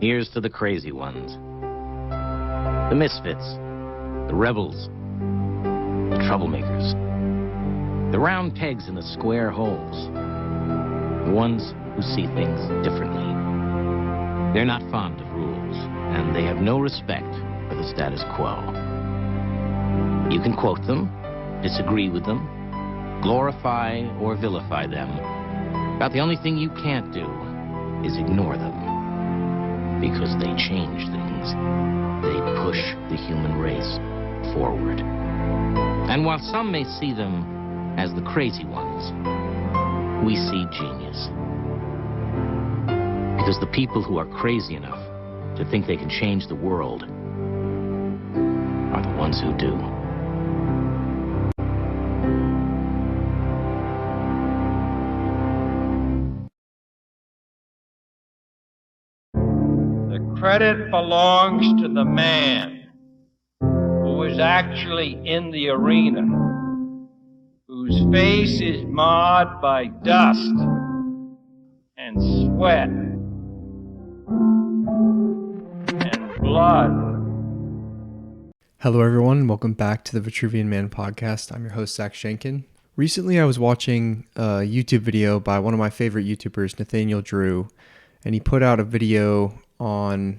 Here's to the crazy ones. The misfits. The rebels. The troublemakers. The round pegs in the square holes. The ones who see things differently. They're not fond of rules, and they have no respect for the status quo. You can quote them, disagree with them, glorify or vilify them. About the only thing you can't do is ignore them. Because they change things. They push the human race forward. And while some may see them as the crazy ones, we see genius. Because the people who are crazy enough to think they can change the world are the ones who do. Credit belongs to the man who is actually in the arena, whose face is marred by dust and sweat and blood. Hello everyone, welcome back to the Vitruvian Man podcast. I'm your host, Zach Schenken. Recently I was watching a YouTube video by one of my favorite YouTubers, Nathaniel Drew, and he put out a video on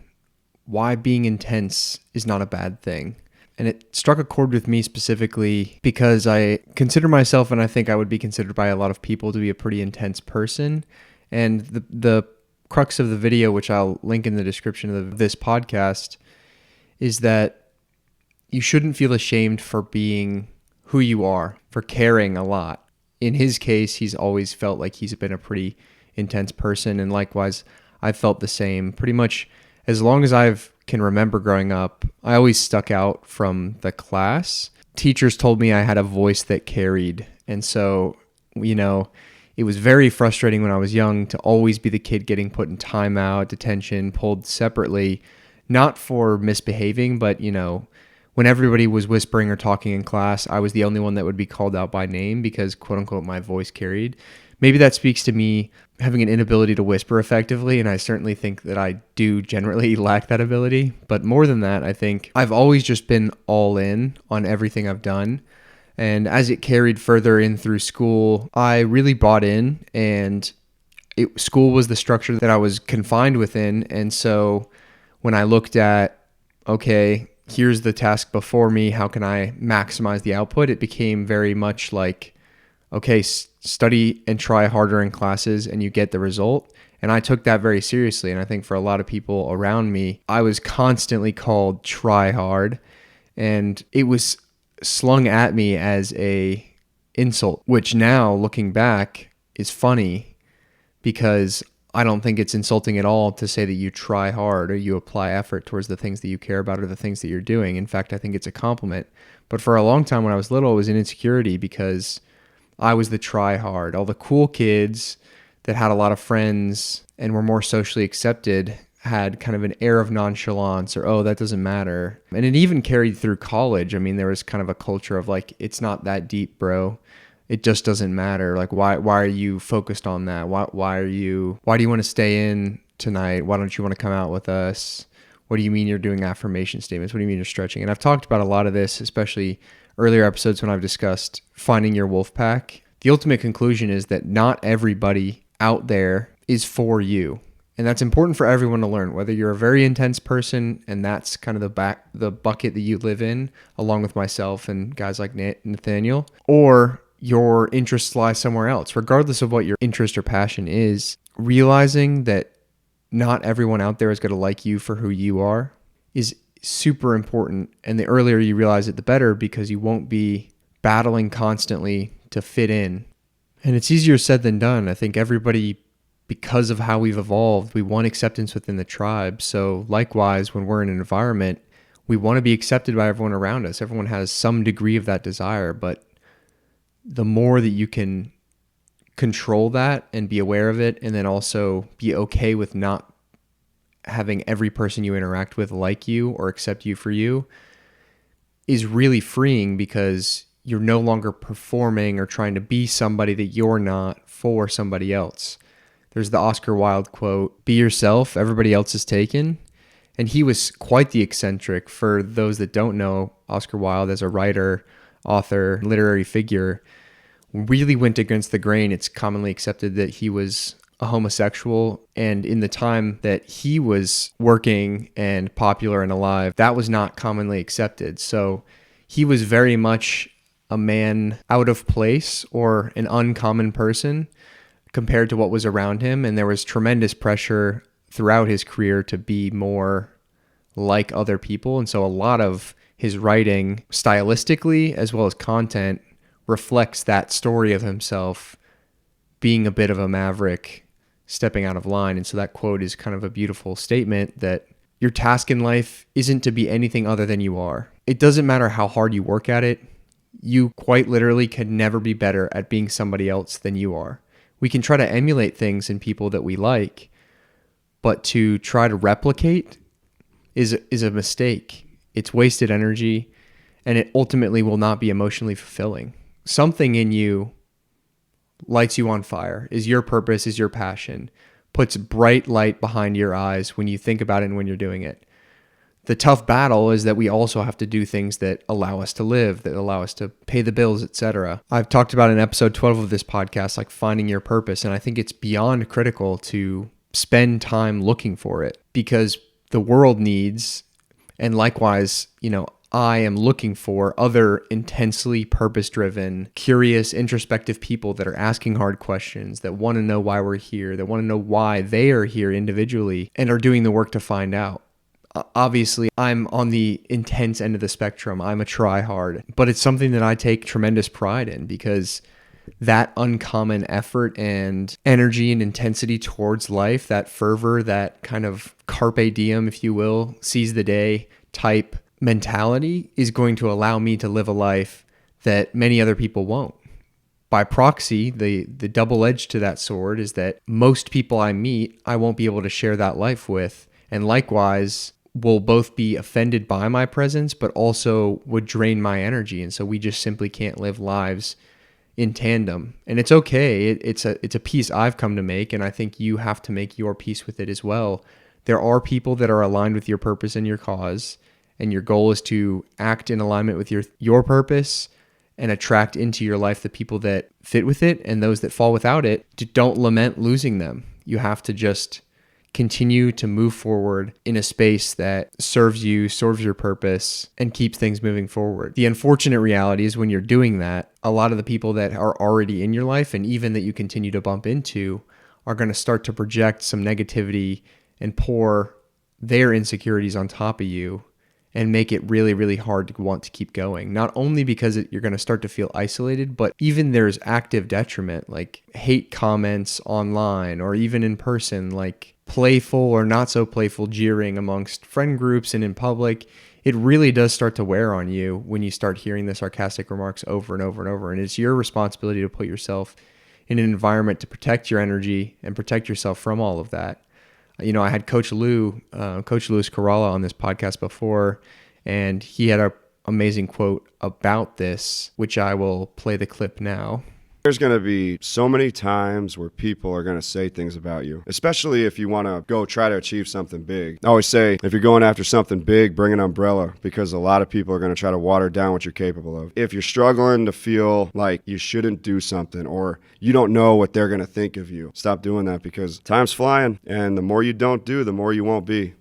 why being intense is not a bad thing. And it struck a chord with me specifically because I consider myself, and I think I would be considered by a lot of people, to be a pretty intense person. And the crux of the video, which I'll link in the description of this podcast, is that you shouldn't feel ashamed for being who you are, for caring a lot. In his case, he's always felt like he's been a pretty intense person, and likewise, I've felt the same. Pretty much as long as I can remember growing up, I always stuck out from the class. Teachers told me I had a voice that carried. And so, it was very frustrating when I was young to always be the kid getting put in timeout, detention, pulled separately, not for misbehaving, but, when everybody was whispering or talking in class, I was the only one that would be called out by name because, quote unquote, my voice carried. Maybe that speaks to me having an inability to whisper effectively, and I certainly think that I do generally lack that ability. But more than that, I think I've always just been all in on everything I've done. And as it carried further in through school, I really bought in, and school was the structure that I was confined within. And so when I looked at, okay, here's the task before me, how can I maximize the output? It became very much like, okay, study and try harder in classes and you get the result. And I took that very seriously. And I think for a lot of people around me, I was constantly called try hard. And it was slung at me as a insult, which now looking back is funny because I don't think it's insulting at all to say that you try hard or you apply effort towards the things that you care about or the things that you're doing. In fact, I think it's a compliment. But for a long time when I was little, it was an insecurity because I was the try hard. All the cool kids that had a lot of friends and were more socially accepted had kind of an air of nonchalance or, oh, that doesn't matter. And it even carried through college. I mean, there was kind of a culture of like, it's not that deep, bro. It just doesn't matter. Like, why are you focused on that? Why do you want to stay in tonight? Why don't you want to come out with us? What do you mean you're doing affirmation statements? What do you mean you're stretching? And I've talked about a lot of this, especially earlier episodes when I've discussed finding your wolf pack. The ultimate conclusion is that not everybody out there is for you. And that's important for everyone to learn, whether you're a very intense person and that's kind of the bucket that you live in, along with myself and guys like Nathaniel, or your interests lie somewhere else. Regardless of what your interest or passion is, realizing that not everyone out there is going to like you for who you are is super important. And the earlier you realize it, the better, because you won't be battling constantly to fit in. And it's easier said than done. I think everybody, because of how we've evolved, we want acceptance within the tribe. So likewise, when we're in an environment, we want to be accepted by everyone around us. Everyone has some degree of that desire, but the more that you can control that and be aware of it, and then also be okay with not having every person you interact with like you or accept you for you, is really freeing, because you're no longer performing or trying to be somebody that you're not for somebody else. There's the Oscar Wilde quote, "Be yourself, everybody else is taken." And he was quite the eccentric. For those that don't know, Oscar Wilde as a writer, author, literary figure, really went against the grain. It's commonly accepted that he was a homosexual, and in the time that he was working and popular and alive, that was not commonly accepted. So he was very much a man out of place or an uncommon person compared to what was around him, and there was tremendous pressure throughout his career to be more like other people. And so a lot of his writing, stylistically as well as content, reflects that story of himself being a bit of a maverick, stepping out of line. And so that quote is kind of a beautiful statement that your task in life isn't to be anything other than you are. It doesn't matter how hard you work at it. You quite literally can never be better at being somebody else than you are. We can try to emulate things in people that we like, but to try to replicate is a mistake. It's wasted energy, and it ultimately will not be emotionally fulfilling. Something in you lights you on fire, is your purpose, is your passion, puts bright light behind your eyes when you think about it and when you're doing it. The tough battle is that we also have to do things that allow us to live, that allow us to pay the bills, etc. I've talked about in episode 12 of this podcast, like finding your purpose. And I think it's beyond critical to spend time looking for it, because the world needs, and likewise, I am looking for other intensely purpose-driven, curious, introspective people that are asking hard questions, that want to know why we're here, that want to know why they are here individually, and are doing the work to find out. Obviously, I'm on the intense end of the spectrum. I'm a try-hard, but it's something that I take tremendous pride in, because that uncommon effort and energy and intensity towards life, that fervor, that kind of carpe diem, if you will, seize the day type mentality, is going to allow me to live a life that many other people won't. By proxy, the double edge to that sword is that most people I meet, I won't be able to share that life with, and likewise will both be offended by my presence, but also would drain my energy. And so we just simply can't live lives in tandem. And it's okay. It's a peace I've come to make, and I think you have to make your peace with it as well. There are people that are aligned with your purpose and your cause, and your goal is to act in alignment with your purpose and attract into your life the people that fit with it, and those that fall without it, don't lament losing them. You have to just continue to move forward in a space that serves you, serves your purpose, and keeps things moving forward. The unfortunate reality is when you're doing that, a lot of the people that are already in your life, and even that you continue to bump into, are going to start to project some negativity and pour their insecurities on top of you, and make it really, really hard to want to keep going. Not only because you're going to start to feel isolated, but even there's active detriment, like hate comments online or even in person, like playful or not so playful jeering amongst friend groups and in public. It really does start to wear on you when you start hearing the sarcastic remarks over and over and over. And it's your responsibility to put yourself in an environment to protect your energy and protect yourself from all of that. I had Coach Louis Caralla on this podcast before, and he had an amazing quote about this, which I will play the clip now. There's going to be so many times where people are going to say things about you, especially if you want to go try to achieve something big. I always say, if you're going after something big, bring an umbrella, because a lot of people are going to try to water down what you're capable of. If you're struggling to feel like you shouldn't do something, or you don't know what they're going to think of you, stop doing that, because time's flying, and the more you don't do, the more you won't be.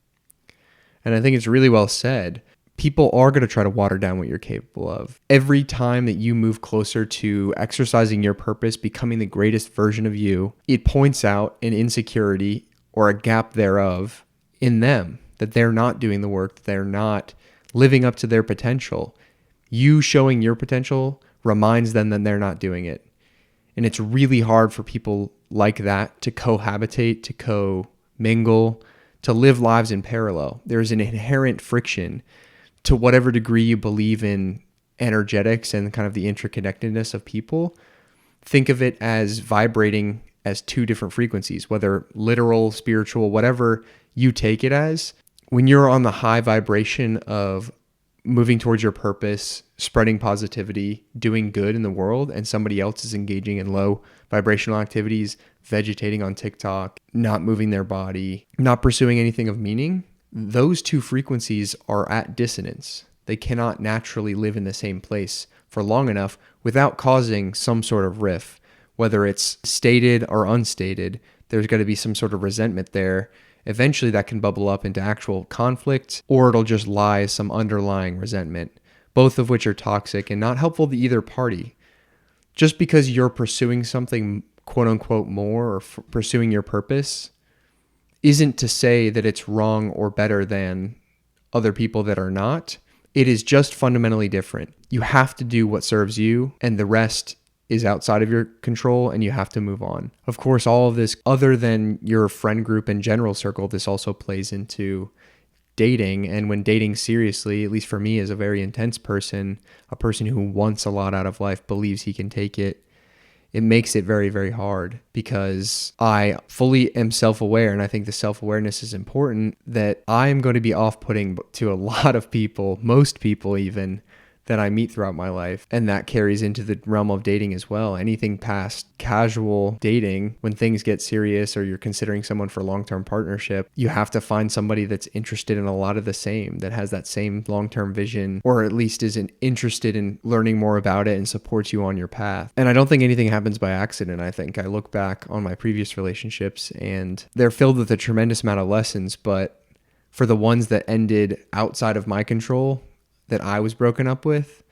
And I think it's really well said. People are going to try to water down what you're capable of. Every time that you move closer to exercising your purpose, becoming the greatest version of you, it points out an insecurity or a gap thereof in them, that they're not doing the work, that they're not living up to their potential. You showing your potential reminds them that they're not doing it. And it's really hard for people like that to cohabitate, to co-mingle, to live lives in parallel. There's an inherent friction to whatever degree you believe in energetics and kind of the interconnectedness of people. Think of it as vibrating as two different frequencies, whether literal, spiritual, whatever you take it as. When you're on the high vibration of moving towards your purpose, spreading positivity, doing good in the world, and somebody else is engaging in low vibrational activities, vegetating on TikTok, not moving their body, not pursuing anything of meaning, those two frequencies are at dissonance. They cannot naturally live in the same place for long enough without causing some sort of rift. Whether it's stated or unstated, there's going to be some sort of resentment there. Eventually that can bubble up into actual conflict, or it'll just lie as some underlying resentment, both of which are toxic and not helpful to either party. Just because you're pursuing something quote unquote more or pursuing your purpose isn't to say that it's wrong or better than other people that are not. It is just fundamentally different. You have to do what serves you, and the rest is outside of your control, and you have to move on. Of course, all of this, other than your friend group and general circle, this also plays into dating. And when dating seriously, at least for me as a very intense person, a person who wants a lot out of life, believes he can take it, it makes it very, very hard, because I fully am self-aware, and I think the self-awareness is important, that I am going to be off-putting to a lot of people, most people even, that I meet throughout my life. And that carries into the realm of dating as well. Anything past casual dating, when things get serious or you're considering someone for long-term partnership, you have to find somebody that's interested in a lot of the same, that has that same long-term vision, or at least isn't interested in learning more about it and supports you on your path. And I don't think anything happens by accident. I think I look back on my previous relationships and they're filled with a tremendous amount of lessons, but for the ones that ended outside of my control, that I was broken up with,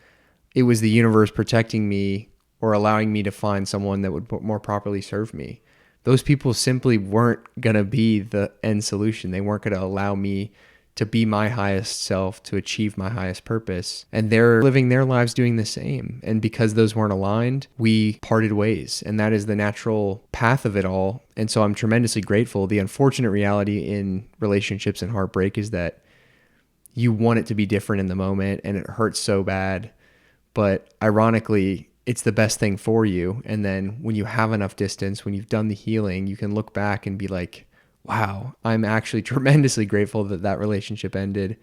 it was the universe protecting me or allowing me to find someone that would more properly serve me. Those people simply weren't going to be the end solution. They weren't going to allow me to be my highest self, to achieve my highest purpose. And they're living their lives doing the same. And because those weren't aligned, we parted ways. And that is the natural path of it all. And so I'm tremendously grateful. The unfortunate reality in relationships and heartbreak is that you want it to be different in the moment, and it hurts so bad, but ironically, it's the best thing for you. And then when you have enough distance, when you've done the healing, you can look back and be like, wow, I'm actually tremendously grateful that that relationship ended.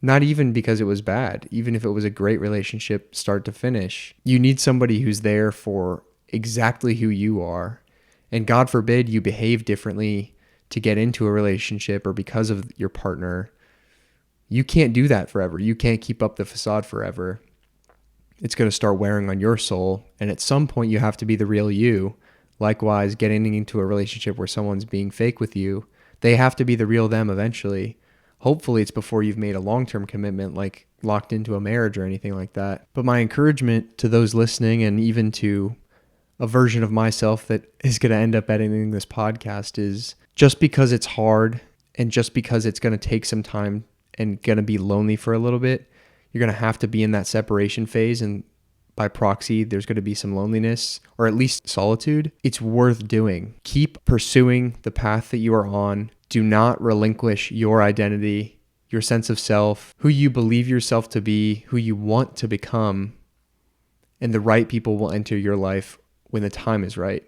Not even because it was bad, even if it was a great relationship start to finish. You need somebody who's there for exactly who you are. And God forbid you behave differently to get into a relationship or because of your partner. You can't do that forever. You can't keep up the facade forever. It's going to start wearing on your soul. And at some point, you have to be the real you. Likewise, getting into a relationship where someone's being fake with you, they have to be the real them eventually. Hopefully, it's before you've made a long-term commitment, like locked into a marriage or anything like that. But my encouragement to those listening, and even to a version of myself that is going to end up editing this podcast, is just because it's hard and just because it's going to take some time and going to be lonely for a little bit, you're going to have to be in that separation phase. And by proxy, there's going to be some loneliness or at least solitude. It's worth doing. Keep pursuing the path that you are on. Do not relinquish your identity, your sense of self, who you believe yourself to be, who you want to become. And the right people will enter your life when the time is right.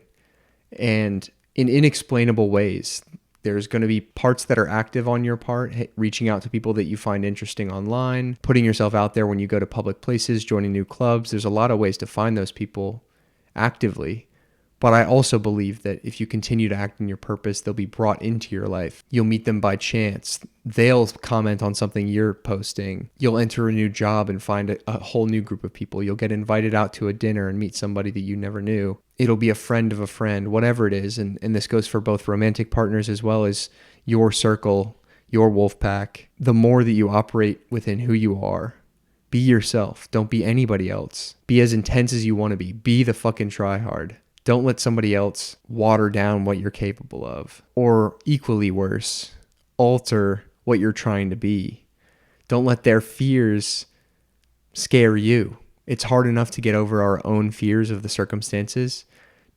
And in inexplainable ways. There's going to be parts that are active on your part, reaching out to people that you find interesting online, putting yourself out there when you go to public places, joining new clubs. There's a lot of ways to find those people actively. But I also believe that if you continue to act in your purpose, they'll be brought into your life. You'll meet them by chance. They'll comment on something you're posting. You'll enter a new job and find a whole new group of people. You'll get invited out to a dinner and meet somebody that you never knew. It'll be a friend of a friend, whatever it is. And this goes for both romantic partners as well as your circle, your wolf pack. The more that you operate within who you are, be yourself. Don't be anybody else. Be as intense as you want to be. Be the fucking tryhard. Don't let somebody else water down what you're capable of. Or equally worse, alter what you're trying to be. Don't let their fears scare you. It's hard enough to get over our own fears of the circumstances.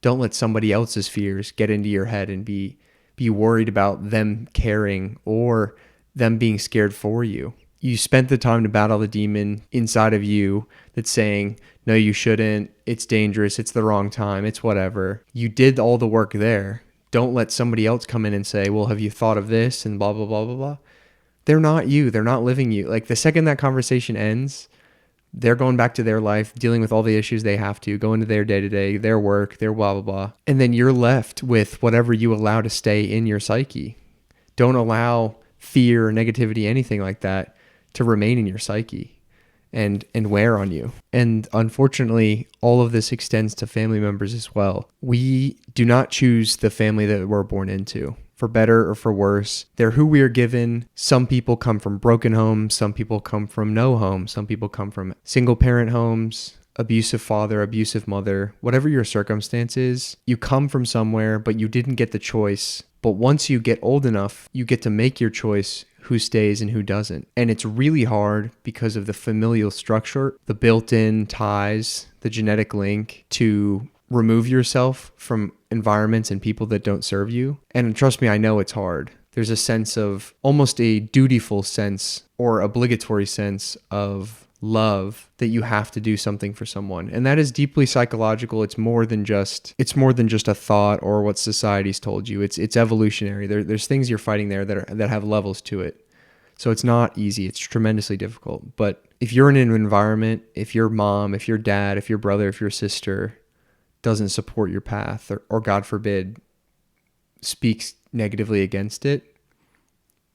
Don't let somebody else's fears get into your head and be worried about them caring or them being scared for you. You spent the time to battle the demon inside of you that's saying, no, you shouldn't. It's dangerous. It's the wrong time. It's whatever. You did all the work there. Don't let somebody else come in and say, well, have you thought of this? And blah, blah, blah, blah, blah. They're not you. They're not living you. Like the second that conversation ends, They're going back to their life, dealing with all the issues they have to, go into their day-to-day, their work, their blah, blah, blah. And then you're left with whatever you allow to stay in your psyche. Don't allow fear, negativity, anything like that to remain in your psyche and wear on you. And unfortunately, all of this extends to family members as well. We do not choose the family that we're born into, for better or for worse. They're who we are given. Some people come from broken homes. Some people come from no home. Some people come from single parent homes, abusive father, abusive mother. Whatever your circumstances, you come from somewhere, but you didn't get the choice. But once you get old enough, you get to make your choice who stays and who doesn't. And it's really hard because of the familial structure, the built-in ties, the genetic link to remove yourself from environments and people that don't serve you. And trust me, I know it's hard. There's a sense of almost a dutiful sense or obligatory sense of love that you have to do something for someone. And that is deeply psychological. It's more than just a thought or what society's told you. It's evolutionary. There's things you're fighting there that have levels to it. So it's not easy. It's tremendously difficult. But if you're in an environment, if your mom, if your dad, if your brother, if your sister doesn't support your path or God forbid speaks negatively against it,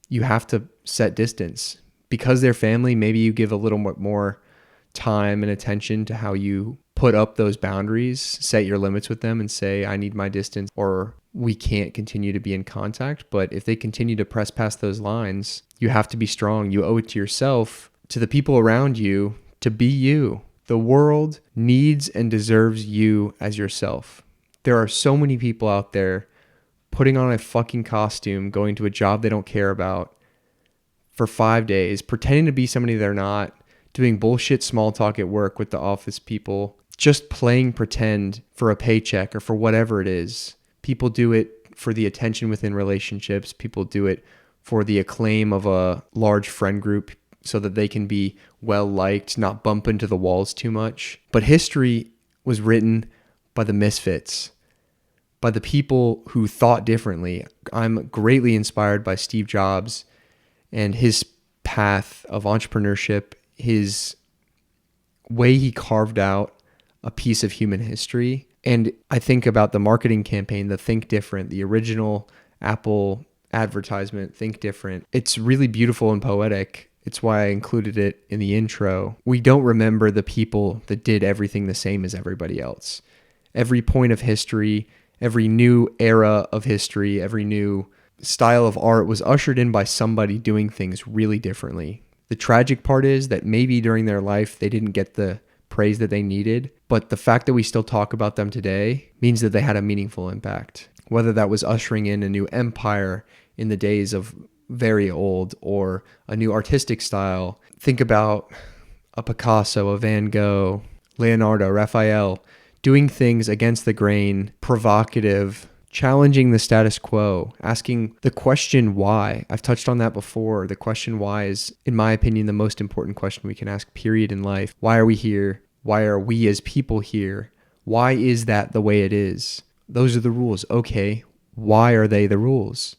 you have to set distance. Because they're family, maybe you give a little bit more time and attention to how you put up those boundaries, set your limits with them and say, I need my distance, or we can't continue to be in contact. But if they continue to press past those lines, you have to be strong. You owe it to yourself, to the people around you, to be you. The world needs and deserves you as yourself. There are so many people out there putting on a fucking costume, going to a job they don't care about for 5 days, pretending to be somebody they're not, doing bullshit small talk at work with the office people, just playing pretend for a paycheck or for whatever it is. People do it for the attention within relationships. People do it for the acclaim of a large friend group so that they can be well liked, not bump into the walls too much. But history was written by the misfits, by the people who thought differently. I'm greatly inspired by Steve Jobs and his path of entrepreneurship, his way he carved out a piece of human history. And I think about the marketing campaign, the Think Different, the original Apple advertisement, Think Different. It's really beautiful and poetic. It's why I included it in the intro. We don't remember the people that did everything the same as everybody else. Every point of history, every new era of history, every new style of art was ushered in by somebody doing things really differently. The tragic part is that maybe during their life they didn't get the praise that they needed, but the fact that we still talk about them today means that they had a meaningful impact. Whether that was ushering in a new empire in the days of very old or a new artistic style. Think about a Picasso, a Van Gogh, Leonardo, Raphael, doing things against the grain, provocative, challenging the status quo, asking the question why. I've touched on that before. The question why is, in my opinion, the most important question we can ask, period, in life. Why are we here? Why are we as people here? Why is that the way it is? Those are the rules. Okay, why are they the rules?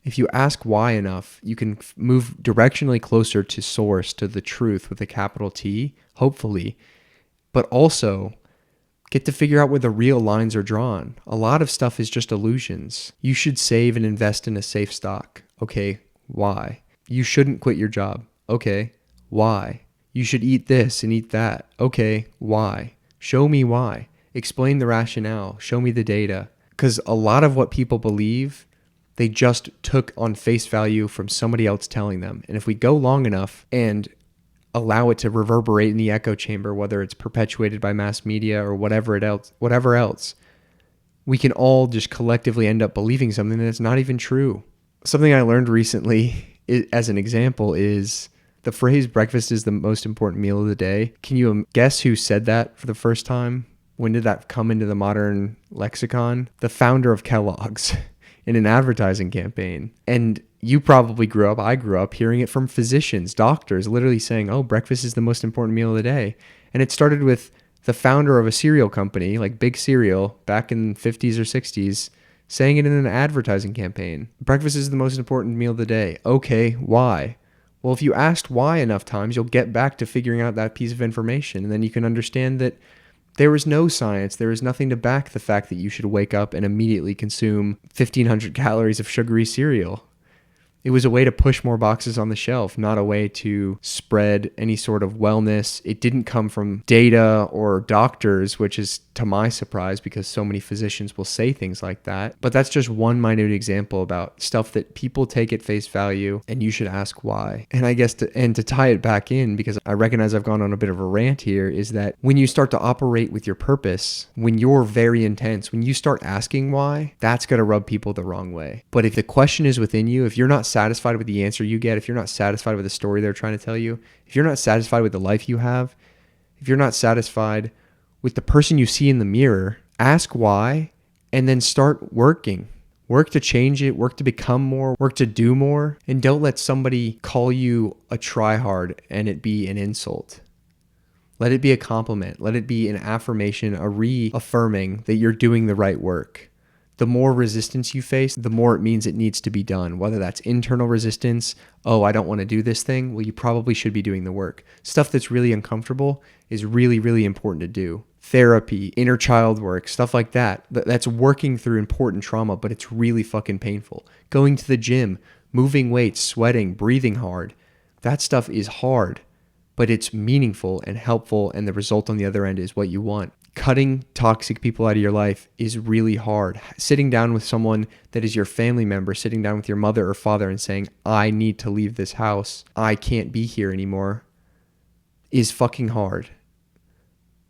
If you ask why enough, you can move directionally closer to source, to the truth with a capital T, hopefully, but also get to figure out where the real lines are drawn. A lot of stuff is just illusions. You should save and invest in a safe stock. Okay, why? You shouldn't quit your job. Okay, why? You should eat this and eat that. Okay, why? Show me why. Explain the rationale. Show me the data. Because a lot of what people believe, they just took on face value from somebody else telling them. And if we go long enough and allow it to reverberate in the echo chamber, whether it's perpetuated by mass media or whatever else, we can all just collectively end up believing something that's not even true. Something I learned recently, as an example, is the phrase breakfast is the most important meal of the day. Can you guess who said that for the first time? When did that come into the modern lexicon? The founder of Kellogg's in an advertising campaign. And you probably I grew up hearing it from physicians, doctors, literally saying, oh, breakfast is the most important meal of the day. And it started with the founder of a cereal company, like Big Cereal, back in the 50s or 60s, saying it in an advertising campaign. Breakfast is the most important meal of the day. Okay, why? Well, if you asked why enough times, you'll get back to figuring out that piece of information. And then you can understand that there is no science. There is nothing to back the fact that you should wake up and immediately consume 1,500 calories of sugary cereal. It was a way to push more boxes on the shelf, not a way to spread any sort of wellness. It didn't come from data or doctors, which is to my surprise because so many physicians will say things like that. But that's just one minute example about stuff that people take at face value, and you should ask why. And I guess to tie it back in, because I recognize I've gone on a bit of a rant here, is that when you start to operate with your purpose, when you're very intense, when you start asking why, that's going to rub people the wrong way. But if the question is within you, if you're not satisfied with the answer you get, if you're not satisfied with the story they're trying to tell you, if you're not satisfied with the life you have, if you're not satisfied with the person you see in the mirror, ask why and then start working. Work to change it, work to become more, work to do more, and don't let somebody call you a tryhard and it be an insult. Let it be a compliment. Let it be an affirmation, a reaffirming that you're doing the right work. The more resistance you face, the more it means it needs to be done. Whether that's internal resistance, oh, I don't want to do this thing. Well, you probably should be doing the work. Stuff that's really uncomfortable is really, really important to do. Therapy, inner child work, stuff like that. That's working through important trauma, but it's really fucking painful. Going to the gym, moving weights, sweating, breathing hard. That stuff is hard, but it's meaningful and helpful, and the result on the other end is what you want. Cutting toxic people out of your life is really hard. Sitting down with someone that is your family member, sitting down with your mother or father and saying, I need to leave this house, I can't be here anymore, is fucking hard.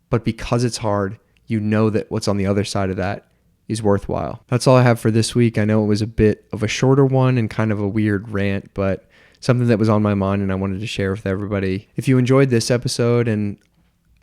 But because it's hard, you know that what's on the other side of that is worthwhile. That's all I have for this week. I know it was a bit of a shorter one and kind of a weird rant, but something that was on my mind and I wanted to share with everybody. If you enjoyed this episode and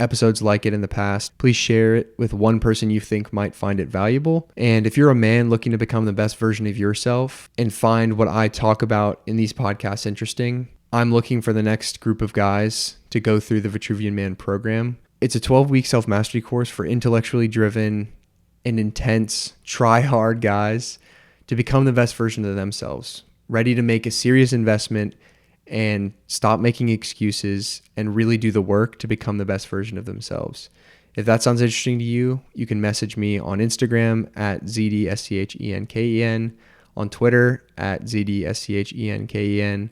episodes like it in the past, please share it with one person you think might find it valuable. And if you're a man looking to become the best version of yourself and find what I talk about in these podcasts interesting, I'm looking for the next group of guys to go through the Vitruvian Man program. It's a 12-week self-mastery course for intellectually driven and intense, try-hard guys to become the best version of themselves, ready to make a serious investment and stop making excuses and really do the work to become the best version of themselves. If that sounds interesting to you, you can message me on Instagram at ZDSCHENKEN, on Twitter at ZDSCHENKEN,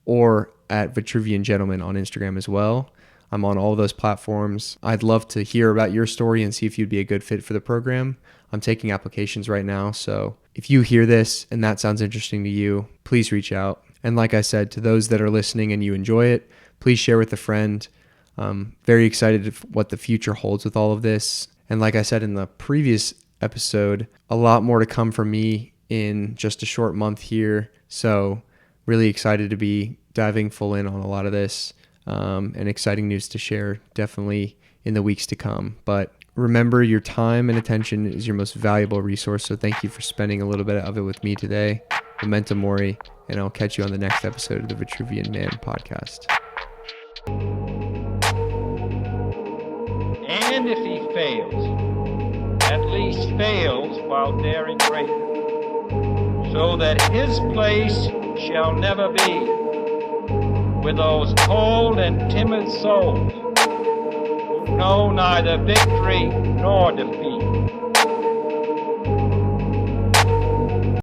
or at Vitruvian Gentleman on Instagram as well. I'm on all of those platforms. I'd love to hear about your story and see if you'd be a good fit for the program. I'm taking applications right now, so if you hear this and that sounds interesting to you, please reach out. And like I said, to those that are listening and you enjoy it, please share with a friend. Very excited what the future holds with all of this. And like I said in the previous episode, a lot more to come from me in just a short month here. So really excited to be diving full in on a lot of this, and exciting news to share definitely in the weeks to come. But remember, your time and attention is your most valuable resource. So thank you for spending a little bit of it with me today. Memento Mori, and I'll catch you on the next episode of the Vitruvian Man podcast. And if he fails, at least fails while daring greater, so that his place shall never be with those cold and timid souls who know neither victory nor defeat.